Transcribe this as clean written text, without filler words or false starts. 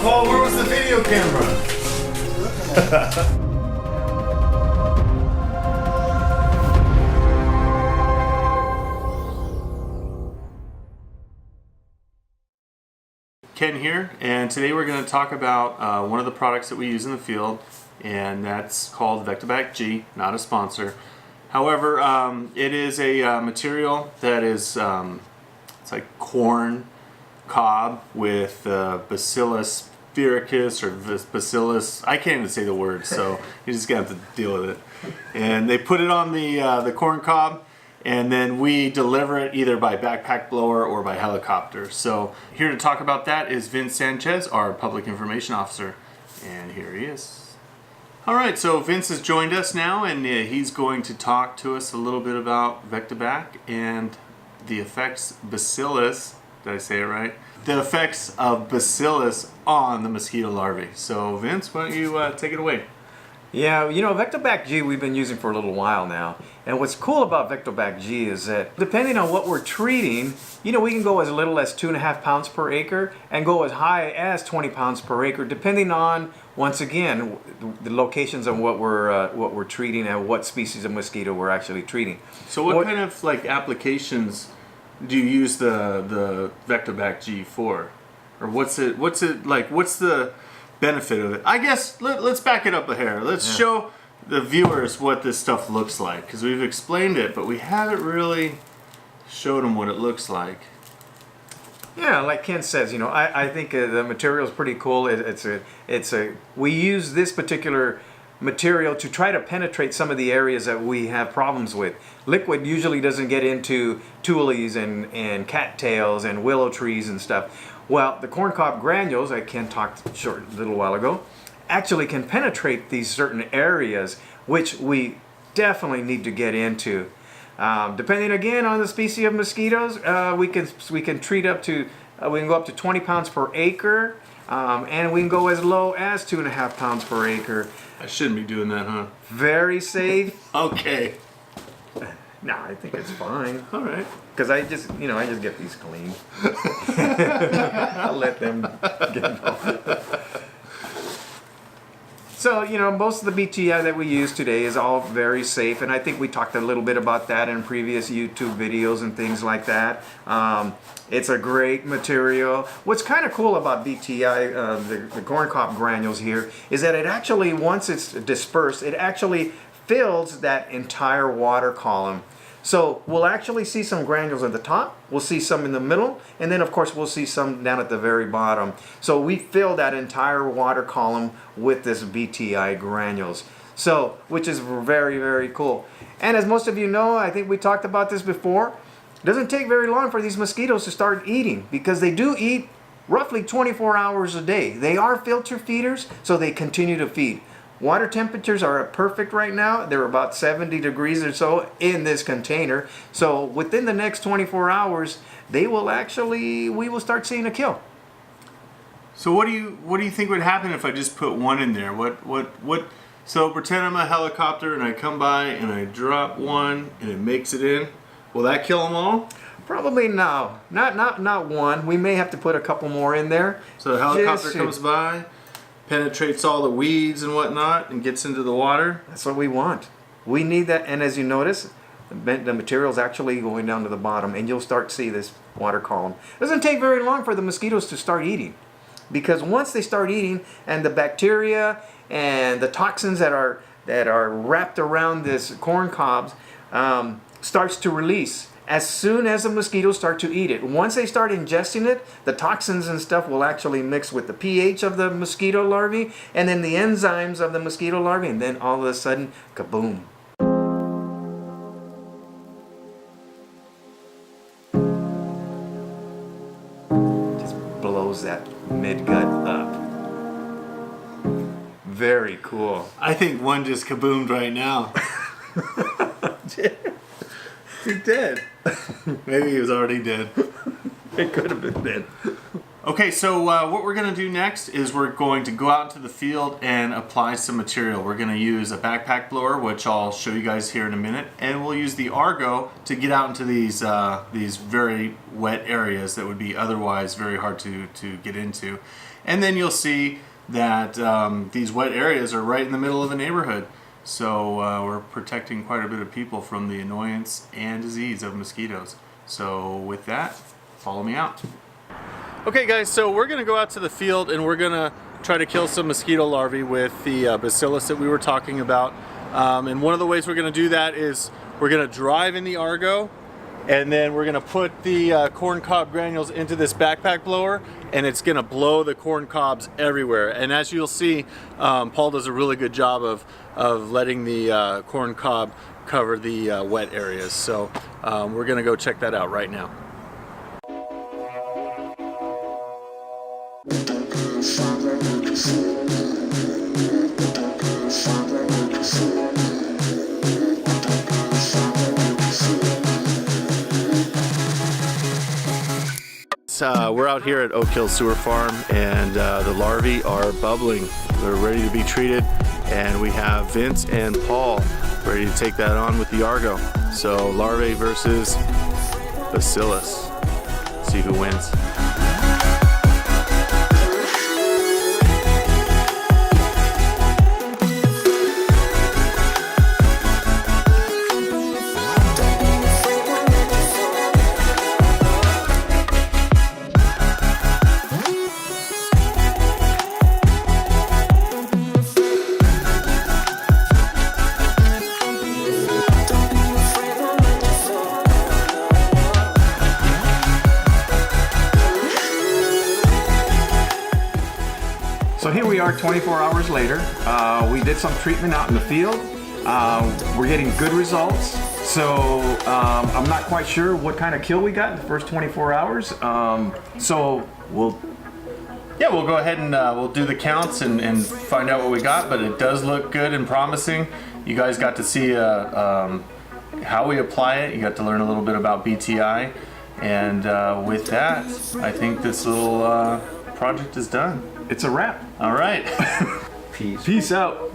Paul, where was the video camera? Ken here, and today we're going to talk about one of the products that we use in the field, and that's called Vectobac G, not a sponsor. However, it is a material that is it's like corn cob with Bacillus sphaericus or Bacillus. I can't even say the word, so you just gotta have to deal with it. And they put it on the corn cob, and then we deliver it either by backpack blower or by helicopter. So here to talk about that is Vince Sanchez, our public information officer, and here he is. All right, so Vince has joined us now, and he's going to talk to us a little bit about Vectobac and the effects Bacillus, did I say it right? The effects of Bacillus on the mosquito larvae. So Vince, why don't you take it away? Yeah, you know, Vectobac G we've been using for a little while now. And what's cool about Vectobac G is that depending on what we're treating, you know, we can go as little as 2.5 pounds per acre and go as high as 20 pounds per acre, depending on, once again, the locations of what we're treating and what species of mosquito we're actually treating. So what kind of like applications do you use the Vectobac G for? Or what's it like, what's the benefit of it? I guess let's back it up a hair. Let's show the viewers what this stuff looks like, because we've explained it, but we haven't really showed them what it looks like. Yeah, like Ken says, you know, I think the material is pretty cool. We use this particular material to try to penetrate some of the areas that we have problems with. Liquid usually doesn't get into tules and cattails and willow trees and stuff. Well, the corncob granules, like Ken talked a little while ago, actually can penetrate these certain areas, which we definitely need to get into. Depending again on the species of mosquitoes, we can treat up to we can go up to 20 pounds per acre, and we can go as low as 2.5 pounds per acre. I shouldn't be doing that, huh? Very safe. Okay. No, I think it's fine. All right. Because I just get these clean. I'll let them get going. So, you know, most of the BTI that we use today is all very safe, and I think we talked a little bit about that in previous YouTube videos and things like that. It's a great material. What's kind of cool about BTI, the corncob granules here, is that it actually, once it's dispersed, it actually fills that entire water column. So we'll actually see some granules at the top, we'll see some in the middle, and then of course we'll see some down at the very bottom. So we fill that entire water column with this BTI granules. So, which is very, very cool. And as most of you know, I think we talked about this before, it doesn't take very long for these mosquitoes to start eating, because they do eat roughly 24 hours a day. They are filter feeders, so they continue to feed. Water temperatures are perfect right now. They're about 70 degrees or so in this container. So within the next 24 hours, we will start seeing a kill. So what do you think would happen if I just put one in there? So pretend I'm a helicopter and I come by and I drop one and it makes it in. Will that kill them all? Probably no. Not one. We may have to put a couple more in there. So the helicopter comes by, penetrates all the weeds and whatnot, and gets into the water. That's what we want. We need that, and as you notice, the material's actually going down to the bottom, and you'll start to see this water column. It doesn't take very long for the mosquitoes to start eating, because once they start eating, and the bacteria and the toxins that are wrapped around this corn cobs starts to release. As soon as the mosquitoes start to eat it, once they start ingesting it, the toxins and stuff will actually mix with the pH of the mosquito larvae and then the enzymes of the mosquito larvae, and then all of a sudden, kaboom. Just blows that midgut up. Very cool. I think one just kaboomed right now. He's dead. Maybe he was already dead. It could have been dead. Okay, so what we're going to do next is we're going to go out into the field and apply some material. We're going to use a backpack blower, which I'll show you guys here in a minute, and we'll use the Argo to get out into these very wet areas that would be otherwise very hard to get into. And then you'll see that these wet areas are right in the middle of a neighborhood. So we're protecting quite a bit of people from the annoyance and disease of mosquitoes. So with that, follow me out. Okay guys, so we're gonna go out to the field and we're gonna try to kill some mosquito larvae with the bacillus that we were talking about. And one of the ways we're gonna do that is we're gonna drive in the Argo, and then we're gonna put the corn cob granules into this backpack blower, and it's gonna blow the corn cobs everywhere. And as you'll see, Paul does a really good job of letting the corn cob cover the wet areas. So we're gonna go check that out right now. We're out here at Oak Hill Sewer Farm, and the larvae are bubbling. They're ready to be treated, and we have Vince and Paul ready to take that on with the Argo. So larvae versus bacillus. See who wins. So here we are 24 hours later. We did some treatment out in the field. We're getting good results. So I'm not quite sure what kind of kill we got in the first 24 hours. So we'll go ahead and we'll do the counts and find out what we got, but it does look good and promising. You guys got to see how we apply it. You got to learn a little bit about BTI. And with that, I think this little project is done. It's a wrap. All right. Peace out.